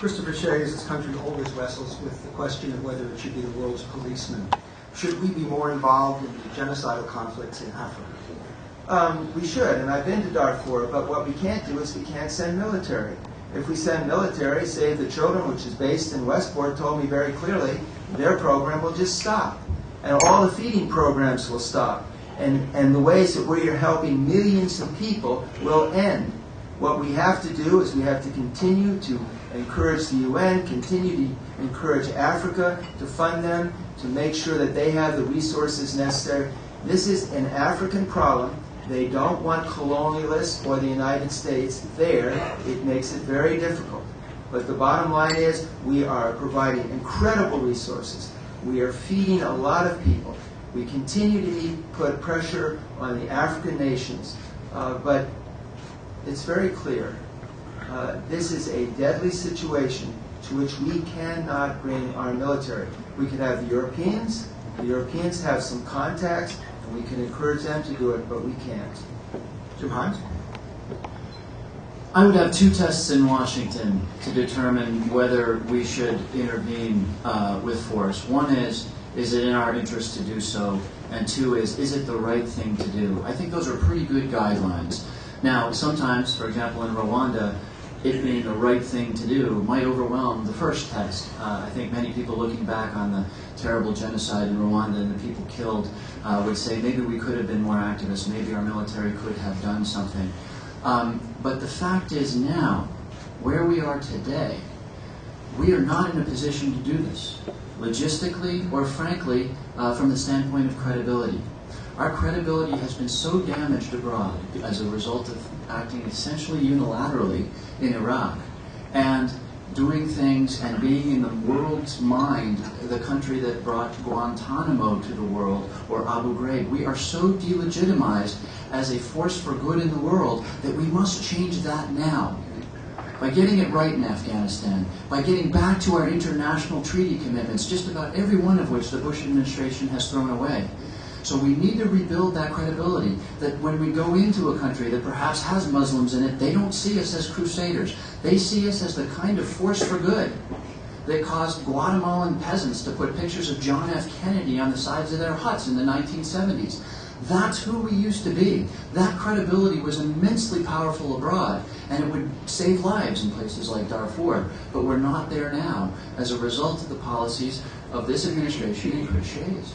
Christopher Shays, this country always wrestles with the question of whether it should be the world's policeman. Should we be more involved in the genocidal conflicts in Africa? We should, and I've been to Darfur, but what we can't do is we can't send military. If we send military, Save the Children, which is based in Westport, told me very clearly, their program will just stop. And all the feeding programs will stop. And the ways that we are helping millions of people will end. What we have to do is we have to continue to encourage the UN, continue to encourage Africa, to fund them, to make sure that they have the resources necessary. This is an African problem. They don't want colonialists or the United States there. It makes it very difficult. But the bottom line is we are providing incredible resources. We are feeding a lot of people. We continue to put pressure on the African nations. But it's very clear. This is a deadly situation to which we cannot bring our military. We could have the Europeans. The Europeans have some contacts, and we can encourage them to do it, but we can't. Jim Hines? I would have two tests in Washington to determine whether we should intervene with force. One is it in our interest to do so? And two is it the right thing to do? I think those are pretty good guidelines. Now, sometimes, for example, in Rwanda, it being the right thing to do might overwhelm the first test. I think many people looking back on the terrible genocide in Rwanda and the people killed would say maybe we could have been more activists, maybe our military could have done something. But the fact is now, where we are today, we are not in a position to do this, logistically or frankly, from the standpoint of credibility. Our credibility has been so damaged abroad as a result of acting essentially unilaterally in Iraq and doing things and being in the world's mind, the country that brought Guantanamo to the world, or Abu Ghraib. We are so delegitimized as a force for good in the world that we must change that now. By getting it right in Afghanistan, by getting back to our international treaty commitments, just about every one of which the Bush administration has thrown away. So we need to rebuild that credibility, that when we go into a country that perhaps has Muslims in it, they don't see us as crusaders. They see us as the kind of force for good that caused Guatemalan peasants to put pictures of John F. Kennedy on the sides of their huts in the 1970s. That's who we used to be. That credibility was immensely powerful abroad, and it would save lives in places like Darfur. But we're not there now as a result of the policies of this administration and Chris Shays.